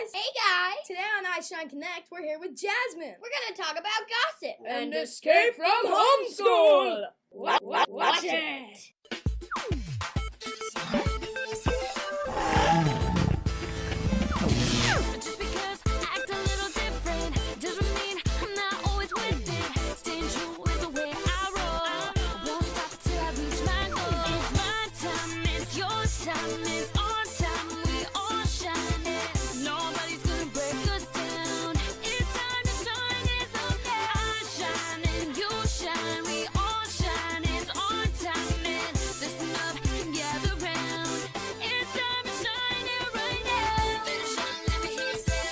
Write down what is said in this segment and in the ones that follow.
guys! Hey guys! Today on iShine Knect, we're here with Jasmine. We're gonna talk about gossip And escape from homeschool! Watch it! Just because I act a little different doesn't mean I'm not always with it. Staying true is the way I roll. Won't stop till I reach my goal. It's my time, it's your time, it's our time. We all shine it. Nobody's gonna break us down. It's time to shine, it's okay. I shine and you shine. We all shine, it's our time. And listen up and gather round. It's time to shine it right now. Better shine, let me hear you say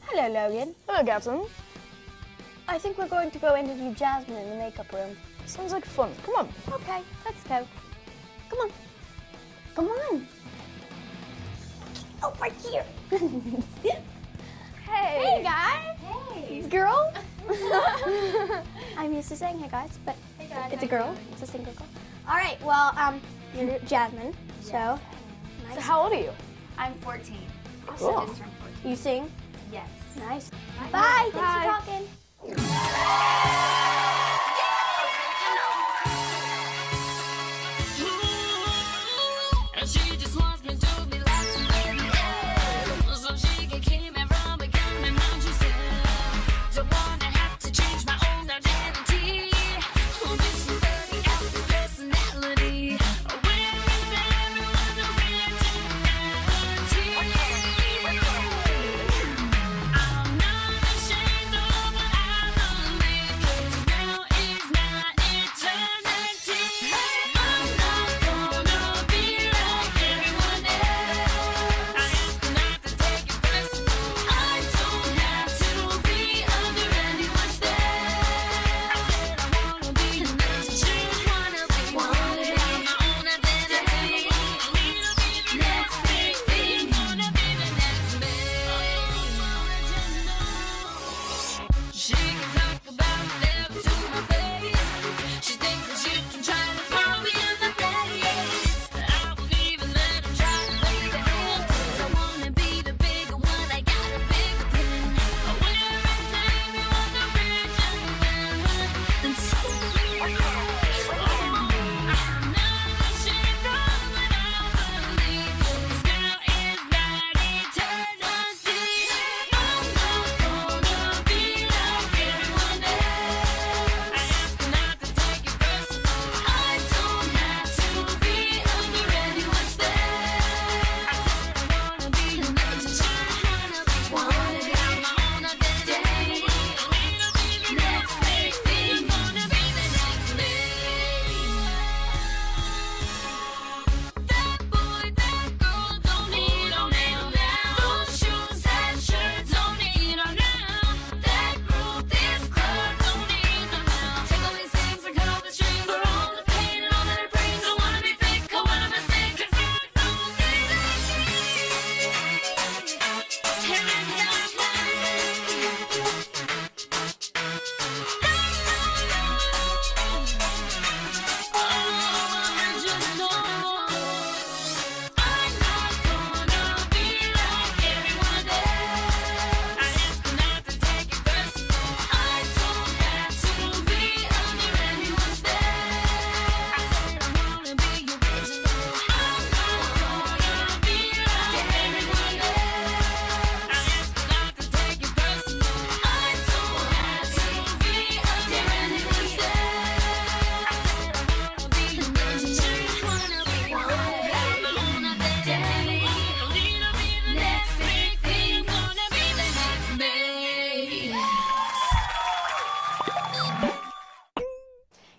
Hello, Logan. Hello, Captain. I think we're going to go interview Jasmine in the makeup room. Sounds like fun. Come on. Okay, let's go. Come on. Come on. Oh, right here. Hey guys. Hey! Girl. I'm used to saying hey guys, but Hey guys, it's a girl. It's a single girl. All right. Well, you're Jasmine. So nice. So how old are you? I'm 14. Cool. I just turned 14. You sing? Yes. Nice. Bye. Bye. Thanks Bye. for talking. And she just wants me to be like somebody else, so she can keep me from becoming my true self. Don't wanna have to change my own identity, or be somebody else's personality. Where is everyone's originality? I'm not ashamed of what I believe, 'cause now is not eternity. I'm not gonna be like everyone else. I ask not to take it personal. I don't have to be under anyone's spell. I said I wanna be the next change, wanna be my own identity. Next big thing, wanna be the next me. She can talk about them to my face. She thinks that she can try to throw me in the face. I won't even let her try to play the hand, 'cause I wanna be the bigger one. I got a bigger plan. Where is everyone's originality? I'm not ashamed of what I believe, 'cause now is not eternity. I'm not gonna be like everyone else. I ask not to take it personal. I don't have to be under anyone's spell. I said I wanna be the next change, wanna be my own identity. Next big thing, wanna be the next me. That boy, that girl don't need no nail now. Those shoes, that shirt don't need no now. That group, this club don't need no now. Take all these things and cut all the strings, for all the pain and all that it brings. Don't wanna be fake, I wanna mistake, 'cause I don't think that's me. Here is the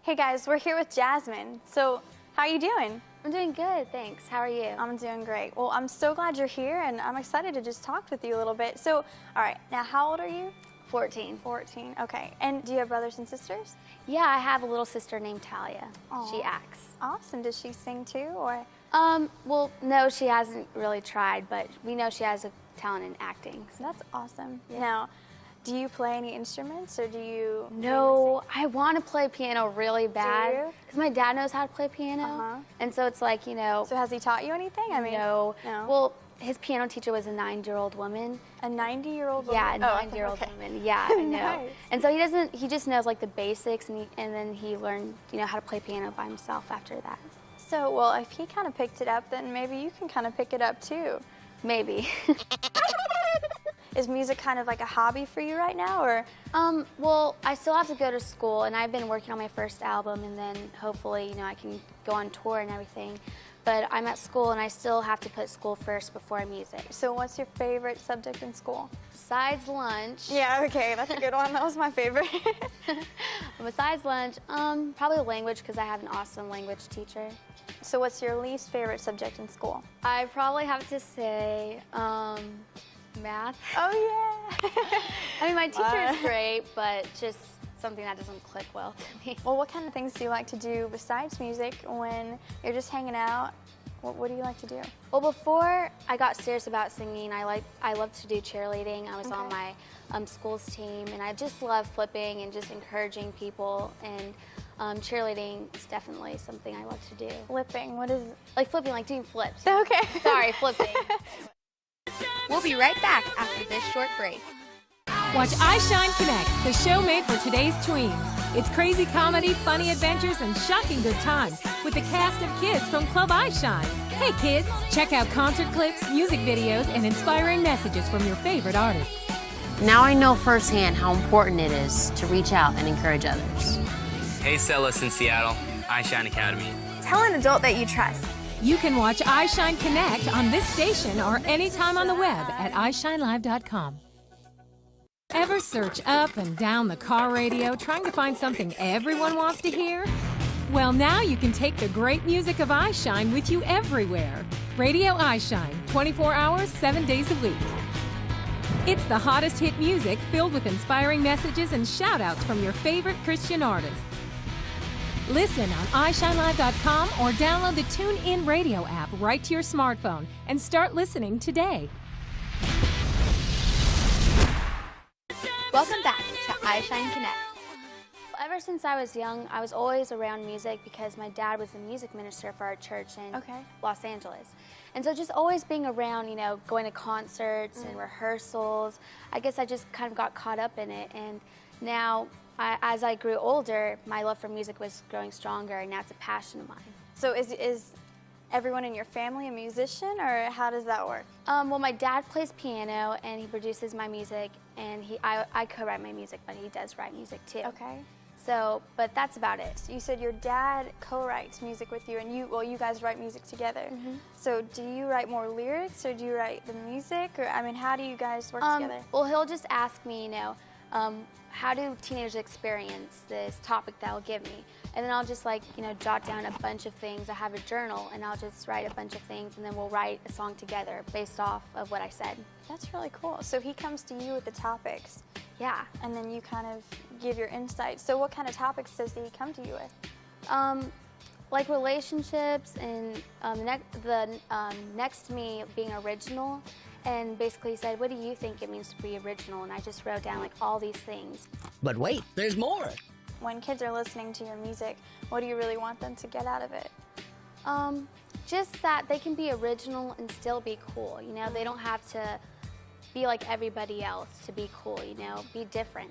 Hey guys, we're here with Jasmine. So, how are you doing? I'm doing good, thanks. How are you? I'm doing great. Well, I'm so glad you're here, and I'm excited to just talk with you a little bit. So, all right, now how old are you? 14. 14, okay. And do you have brothers and sisters? Yeah, I have a little sister named Talia. Aw. She acts. Awesome. Does she sing too, or? Well, no, she hasn't really tried, but we know she has a talent in acting. So. That's awesome. Now, Do you play any instruments, or do you? No, I want to play piano really bad you? because my dad knows how to play piano, and so it's like, you know. So has he taught you anything? I mean, no. No. Well, his piano teacher was a 90-year-old woman. A 90-year-old woman? Yeah, a 90-year-old woman. Yeah, I know. Nice. And so he just knows like the basics, and then he learned, you know, how to play piano by himself after that. So, well, if he kind of picked it up, then maybe you can kind of pick it up too. Maybe. Is music kind of like a hobby for you right now, or? Well, I still have to go to school, and I've been working on my first album, and then hopefully, you know, I can go on tour and everything. But I'm at school, and I still have to put school first before music. So what's your favorite subject in school? Besides lunch. Yeah, okay, that's a good one. That was my favorite. Besides lunch, probably language, because I have an awesome language teacher. So what's your least favorite subject in school? I probably have to say math. Oh, yeah. I mean, my teacher is great, but just something that doesn't click well to me. Well, what kind of things do you like to do besides music when you're just hanging out? What do you like to do? Well, before I got serious about singing, I loved to do cheerleading. I was on my school's team, and I just love flipping and just encouraging people. And cheerleading is definitely something I love to do. Flipping, what is? Like flipping, like doing flips. Okay. Sorry, flipping. We'll be right back after this short break. Watch iShine Connect, the show made for today's tweens. It's crazy comedy, funny adventures, and shocking good times with the cast of kids from Club iShine. Hey kids, check out concert clips, music videos, and inspiring messages from your favorite artists. Now I know firsthand how important it is to reach out and encourage others. Hey Celis in Seattle, iShine Academy. Tell an adult that you trust. You can watch iShine Connect on this station or anytime on the web at iShineLive.com. Ever search up and down the car radio trying to find something everyone wants to hear? Well, now you can take the great music of iShine with you everywhere. Radio iShine, 24 hours, 7 days a week. It's the hottest hit music filled with inspiring messages and shout-outs from your favorite Christian artists. Listen on iShineLive.com or download the TuneIn Radio app right to your smartphone and start listening today. Welcome back to iShine Connect. Ever since I was young, I was always around music because my dad was the music minister for our church in Los Angeles. And so just always being around, you know, going to concerts and rehearsals, I guess I just kind of got caught up in it. And now, as I grew older, my love for music was growing stronger, and now it's a passion of mine. So is everyone in your family a musician, or how does that work? Well, my dad plays piano, and he produces my music, and I co-write my music, but he does write music too. Okay. So, but that's about it. You said your dad co-writes music with you, and you guys write music together. So do you write more lyrics, or do you write the music, or I mean, how do you guys work together? Well, he'll just ask me, you know, how do teenagers experience this topic that he'll give me? And then I'll just like, you know, jot down a bunch of things. I have a journal, and I'll just write a bunch of things, and then we'll write a song together based off of what I said. That's really cool. So he comes to you with the topics. Yeah. And then you kind of give your insights. So what kind of topics does he come to you with? Like relationships, and next to me being original. And basically he said, what do you think it means to be original? And I just wrote down like all these things. But wait, there's more. When kids are listening to your music, what do you really want them to get out of it? Just that they can be original and still be cool. You know, they don't have to be like everybody else to be cool, you know, be different.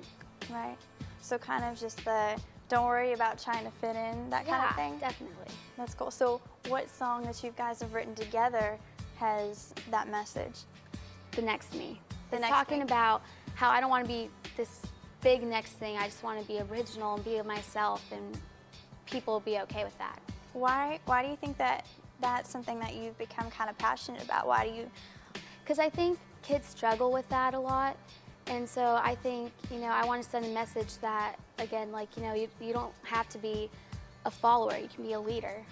Right. So kind of just the don't worry about trying to fit in, that kind of thing? Yeah, definitely. That's cool. So what song that you guys have written together has that message? The Next Me. The It's Next talking Me. about how I don't want to be this big next thing. I just want to be original and be myself, and people will be okay with that. Why do you think that that's something that you've become kind of passionate about? Why do you? Because I think kids struggle with that a lot. And so I think, you know, I want to send a message that, again, like, you know, you don't have to be a follower. You can be a leader.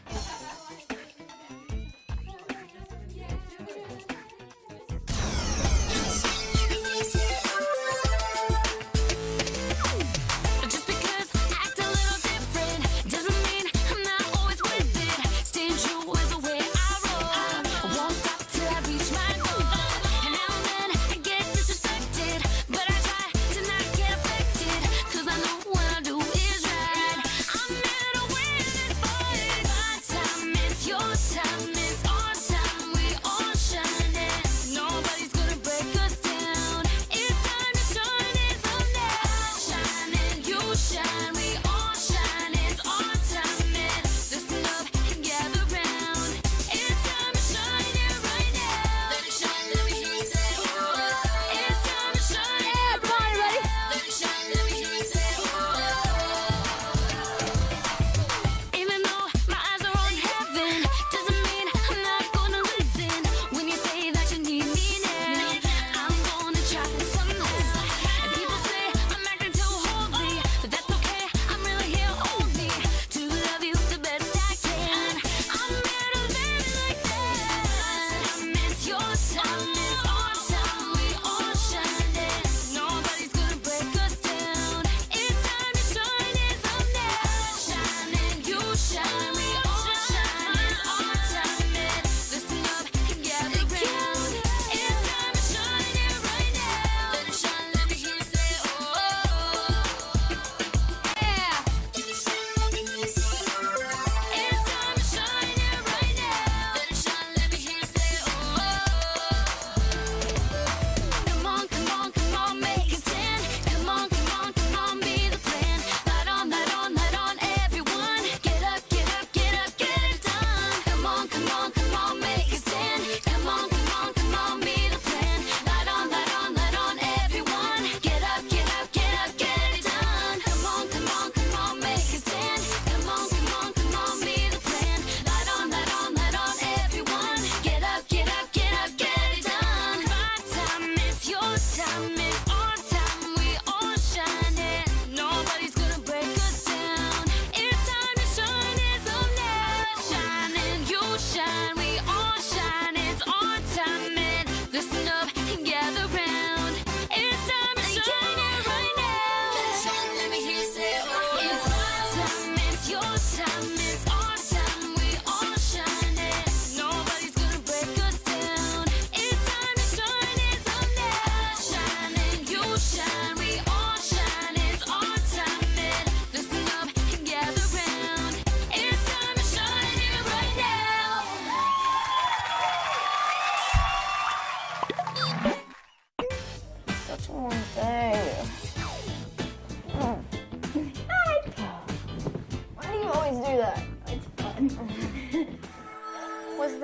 Just because I act a little different doesn't mean I'm not always with it. Staying true is the way I roll. I won't stop till I reach my goal. And now and then I get disrespected, but I try to not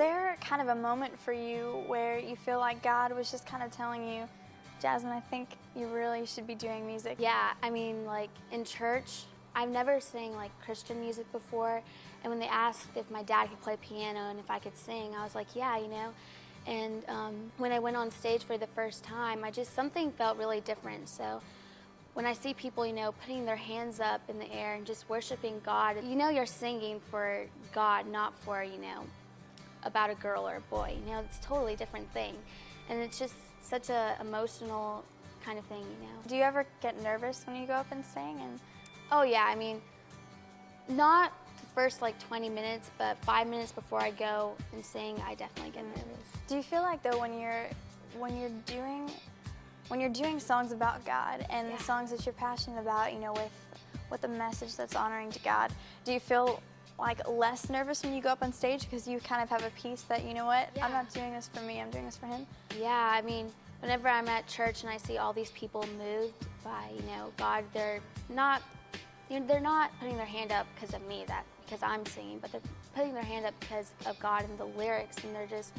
there kind of a moment for you where you feel like God was just kind of telling you, Jasmine, I think you really should be doing music? Yeah, I mean, like in church, I've never sang like Christian music before, and when they asked if my dad could play piano and if I could sing, I was like, yeah, you know. And when I went on stage for the first time, something felt really different. So when I see people, you know, putting their hands up in the air and just worshiping God, you know you're singing for God, not for, you know, about a girl or a boy. You know, it's a totally different thing. And it's just such a emotional kind of thing, you know. Do you ever get nervous when you go up and sing? Oh yeah, I mean, not the first like 20 minutes, but 5 minutes before I go and sing, I definitely get nervous. Do you feel like though when you're doing songs about God and the songs that you're passionate about, you know, with a message that's honoring to God, do you feel like less nervous when you go up on stage because you kind of have a piece that, you know what, I'm not doing this for me, I'm doing this for Him? Yeah, I mean, whenever I'm at church and I see all these people moved by, you know, God, they're not putting their hand up because of me, because I'm singing, but they're putting their hand up because of God and the lyrics, and they're just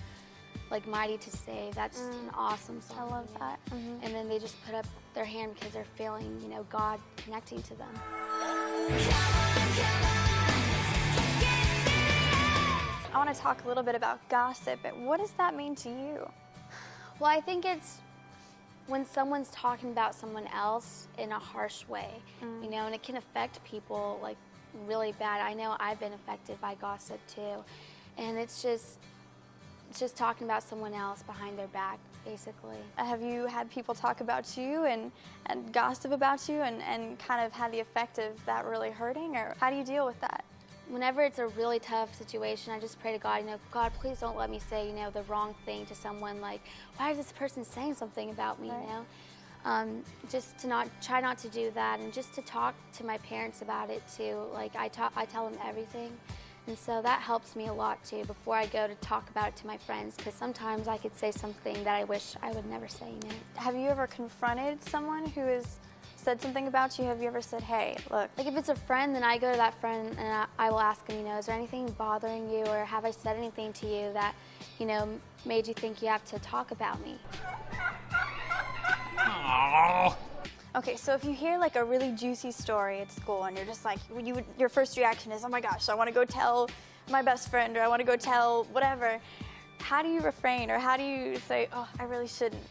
like mighty to save. That's an awesome song. I love that. And then they just put up their hand because they're feeling, you know, God connecting to them. I want to talk a little bit about gossip. What does that mean to you? Well, I think it's when someone's talking about someone else in a harsh way, you know, and it can affect people like really bad. I know I've been affected by gossip too, and it's just talking about someone else behind their back, basically. Have you had people talk about you and gossip about you and kind of had the effect of that really hurting, or how do you deal with that? Whenever it's a really tough situation, I just pray to God, you know, God, please don't let me say, you know, the wrong thing to someone, like, why is this person saying something about me, you know? Just to try not to do that, and just to talk to my parents about it too. Like, I tell them everything, and so that helps me a lot too before I go to talk about it to my friends, because sometimes I could say something that I wish I would never say, you know? Have you ever confronted someone who has said something about you? Have you ever said, hey, look? Like if it's a friend, then I go to that friend and I will ask them, you know, is there anything bothering you, or have I said anything to you that, you know, made you think you have to talk about me? Aww. Okay, so if you hear like a really juicy story at school and you're just like, your first reaction is, oh my gosh, I want to go tell my best friend, or I want to go tell whatever, how do you refrain, or how do you say, oh, I really shouldn't?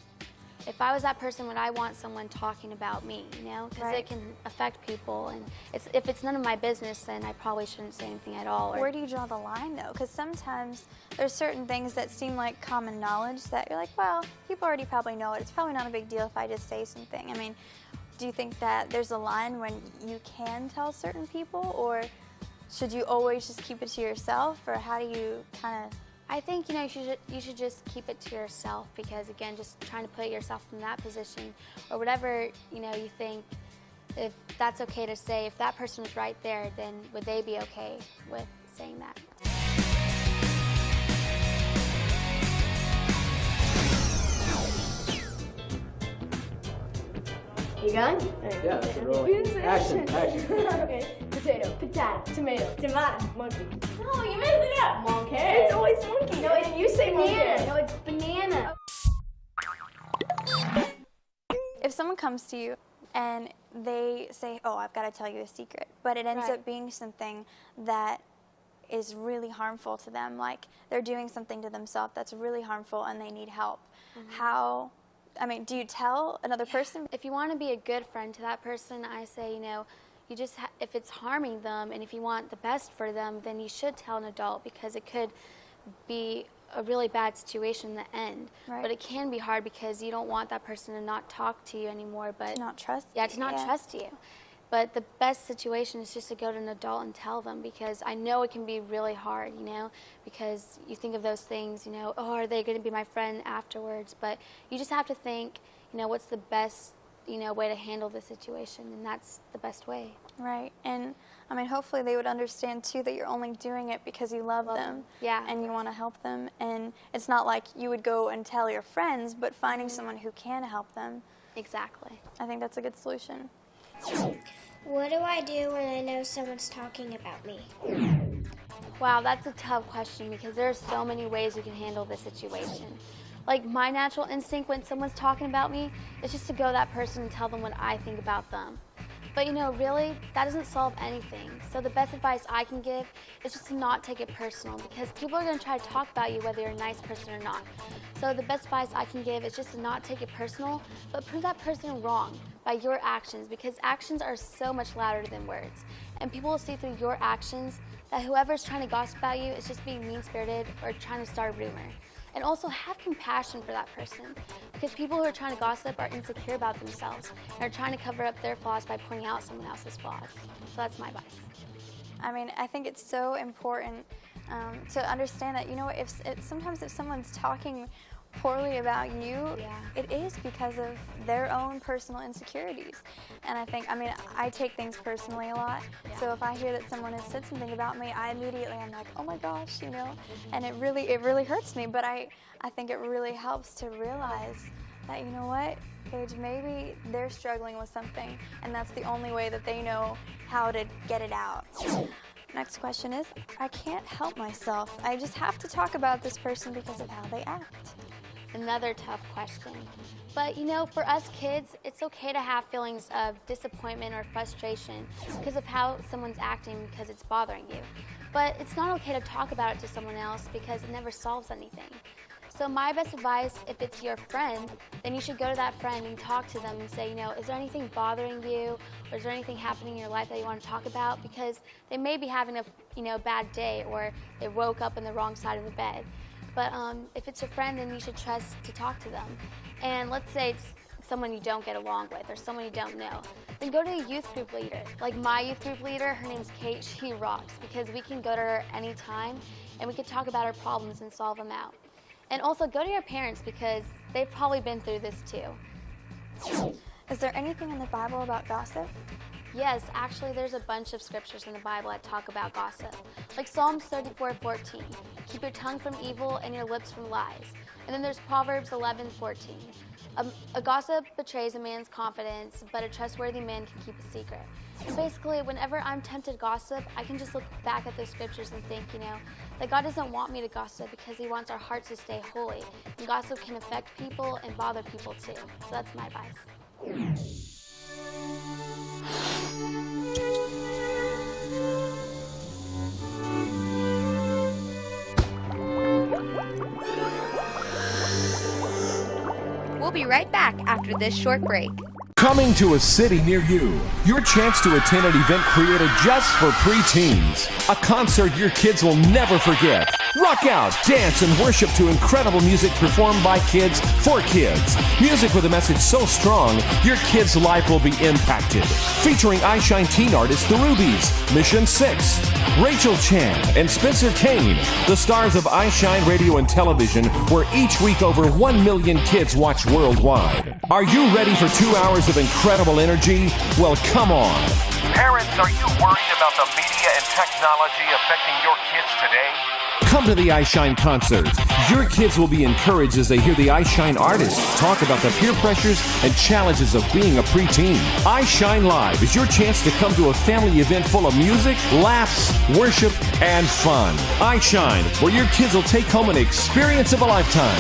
If I was that person, would I want someone talking about me, you know? Because it can affect people, and if it's none of my business, then I probably shouldn't say anything at all. Where do you draw the line, though? Because sometimes there's certain things that seem like common knowledge that you're like, well, people already probably know it. It's probably not a big deal if I just say something. I mean, do you think that there's a line when you can tell certain people, or should you always just keep it to yourself, or how do you kind of... I think, you know, you should just keep it to yourself, because again, just trying to put yourself in that position, or whatever, you know, you think, if that's okay to say, if that person was right there, then would they be okay with saying that? You going? Yeah, that's a rolling. Action. Okay. Potato, tomato, monkey. No, you messed it up. Monkey. It's always monkey. No, you say banana. No, it's banana. If someone comes to you and they say, oh, I've got to tell you a secret, but it ends up being something that is really harmful to them, like they're doing something to themselves that's really harmful and they need help, do you tell another person? If you want to be a good friend to that person, I say, you know, you just if it's harming them, and if you want the best for them, then you should tell an adult, because it could be a really bad situation in the end. But it can be hard because you don't want that person to not talk to you anymore, but to not trust trust you. But the best situation is just to go to an adult and tell them, because I know it can be really hard, you know, because you think of those things, you know, oh, are they going to be my friend afterwards? But you just have to think, you know, what's the best, you know, way to handle the situation, and that's the best way. Right, and I mean, hopefully they would understand too that you're only doing it because you love them. Yeah. And you want to help them, and it's not like you would go and tell your friends, but finding someone who can help them. Exactly. I think that's a good solution. What do I do when I know someone's talking about me? Wow, that's a tough question because there are so many ways you can handle this situation. Like, my natural instinct when someone's talking about me is just to go to that person and tell them what I think about them. But you know, really, that doesn't solve anything. So the best advice I can give is just to not take it personal, because people are gonna try to talk about you whether you're a nice person or not. So the best advice I can give is just to not take it personal, but prove that person wrong by your actions, because actions are so much louder than words. And people will see through your actions that whoever's trying to gossip about you is just being mean-spirited or trying to start a rumor. And also have compassion for that person, because people who are trying to gossip are insecure about themselves and are trying to cover up their flaws by pointing out someone else's flaws. So that's my advice. I mean, I think it's so important to understand that, you know, sometimes if someone's talking poorly about you, it is because of their own personal insecurities. And I think, I mean, I take things personally a lot. So if I hear that someone has said something about me, I'm like, oh my gosh, you know, and it really hurts me. But I think it really helps to realize that, you know what, Paige, maybe they're struggling with something, and that's the only way that they know how to get it out. Next question is, I can't help myself. I just have to talk about this person because of how they act. Another tough question. But you know, for us kids, it's okay to have feelings of disappointment or frustration because of how someone's acting, because it's bothering you. But it's not okay to talk about it to someone else because it never solves anything. So my best advice, if it's your friend, then you should go to that friend and talk to them and say, you know, is there anything bothering you, or is there anything happening in your life that you want to talk about? Because they may be having a, you know, bad day, or they woke up on the wrong side of the bed. But if it's your friend, then you should trust to talk to them. And let's say it's someone you don't get along with or someone you don't know, then go to a youth group leader. Like my youth group leader, her name's Kate, she rocks, because we can go to her anytime and we can talk about our problems and solve them out. And also go to your parents, because they've probably been through this too. Is there anything in the Bible about gossip? Yes, actually there's a bunch of scriptures in the Bible that talk about gossip. Like Psalms 34:14, keep your tongue from evil and your lips from lies. And then there's Proverbs 11:14. A gossip betrays a man's confidence, but a trustworthy man can keep a secret. And basically, whenever I'm tempted to gossip, I can just look back at those scriptures and think, you know, that God doesn't want me to gossip because he wants our hearts to stay holy. And gossip can affect people and bother people too. So that's my advice. We'll be right back after this short break. Coming to a city near you, your chance to attend an event created just for preteens. A concert your kids will never forget. Rock out, dance, and worship to incredible music performed by kids for kids. Music with a message so strong, your kid's life will be impacted. Featuring iShine teen artists The Rubies, Mission 6, Rachel Chan, and Spencer Kane, the stars of iShine Radio and Television, where each week over 1 million kids watch worldwide. Are you ready for 2 hours of incredible energy? Well, come on. Parents, are you worried about the media and technology affecting your kids today? Come to the iShine concert. Your kids will be encouraged as they hear the iShine artists talk about the peer pressures and challenges of being a preteen. iShine Live is your chance to come to a family event full of music, laughs, worship, and fun. iShine, where your kids will take home an experience of a lifetime.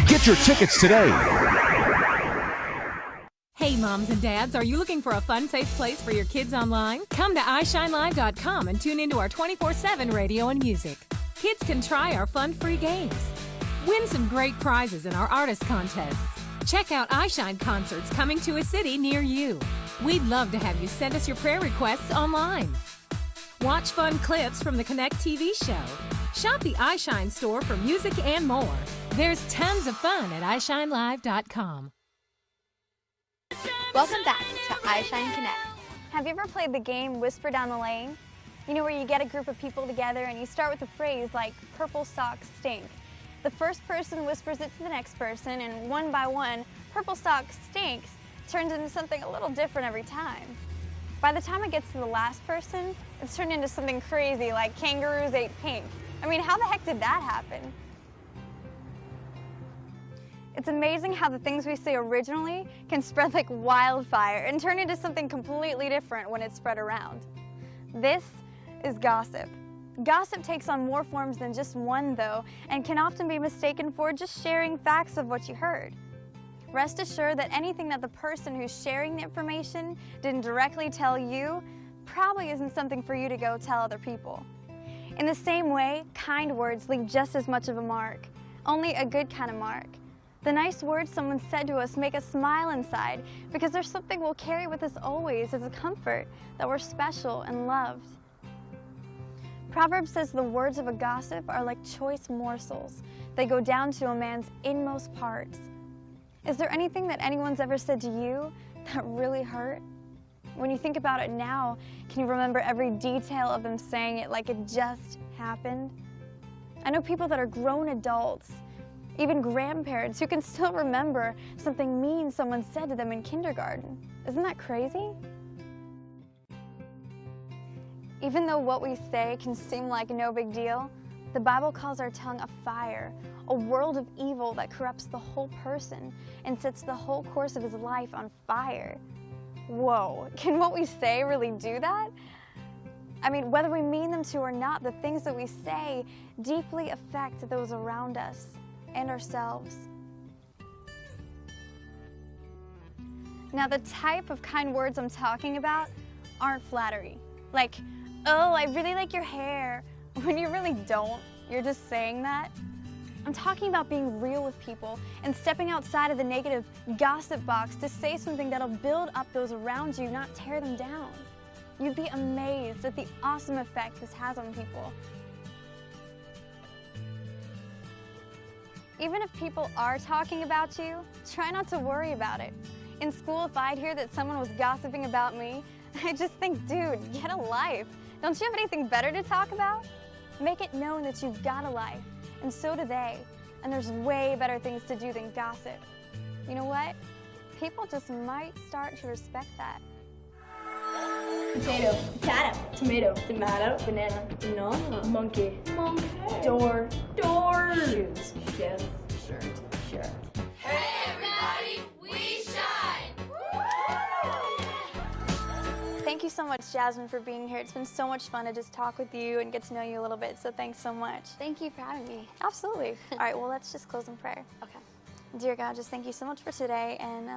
Get your tickets today. Hey moms and dads, are you looking for a fun, safe place for your kids online? Come to iShineLive.com and tune into our 24/7 radio and music. Kids can try our fun free games. Win some great prizes in our artist contests. Check out iShine concerts coming to a city near you. We'd love to have you send us your prayer requests online. Watch fun clips from the Connect TV show. Shop the iShine store for music and more. There's tons of fun at iShineLive.com. Welcome back to iShine Connect. Have you ever played the game Whisper Down the Lane? You know, where you get a group of people together and you start with a phrase like, purple socks stink. The first person whispers it to the next person, and one by one, purple socks stinks turns into something a little different every time. By the time it gets to the last person, it's turned into something crazy like kangaroos ate pink. I mean, how the heck did that happen? It's amazing how the things we say originally can spread like wildfire and turn into something completely different when it's spread around. This is gossip. Gossip takes on more forms than just one, though, and can often be mistaken for just sharing facts of what you heard. Rest assured that anything that the person who's sharing the information didn't directly tell you probably isn't something for you to go tell other people. In the same way, kind words leave just as much of a mark, only a good kind of mark. The nice words someone said to us make us smile inside because there's something we'll carry with us always as a comfort that we're special and loved. Proverbs says the words of a gossip are like choice morsels. They go down to a man's inmost parts. Is there anything that anyone's ever said to you that really hurt? When you think about it now, can you remember every detail of them saying it like it just happened? I know people that are grown adults, even grandparents, who can still remember something mean someone said to them in kindergarten. Isn't that crazy? Even though what we say can seem like no big deal, the Bible calls our tongue a fire, a world of evil that corrupts the whole person and sets the whole course of his life on fire. Whoa, can what we say really do that? I mean, whether we mean them to or not, the things that we say deeply affect those around us and ourselves. Now, the type of kind words I'm talking about aren't flattery. Like, oh, I really like your hair, when you really don't. You're just saying that. I'm talking about being real with people and stepping outside of the negative gossip box to say something that'll build up those around you, not tear them down. You'd be amazed at the awesome effect this has on people. Even if people are talking about you, try not to worry about it. In school, if I'd hear that someone was gossiping about me, I'd just think, dude, get a life. Don't you have anything better to talk about? Make it known that you've got a life, and so do they. And there's way better things to do than gossip. You know what? People just might start to respect that. Potato, potato, tomato, tomato, banana, banana, monkey, monkey, door, door, shoes, shirt, shirt, shirt. Hey everybody, we shine! Thank you so much, Jasmine, for being here. It's been so much fun to just talk with you and get to know you a little bit, so thanks so much. Thank you for having me. Absolutely. All right, well, let's just close in prayer. Okay. Dear God, just thank you so much for today, and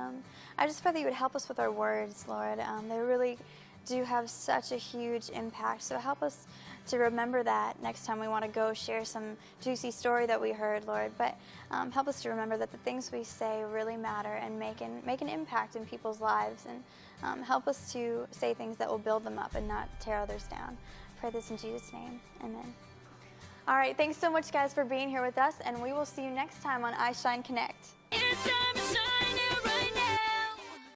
I just pray that you would help us with our words, Lord. They really do have such a huge impact, so help us to remember that next time we want to go share some juicy story that we heard, Lord. But help us to remember that the things we say really matter and make an impact in people's lives, and help us to say things that will build them up and not tear others down. I pray this in Jesus' name, amen. All right, thanks so much, guys, for being here with us, and we will see you next time on iShine Connect.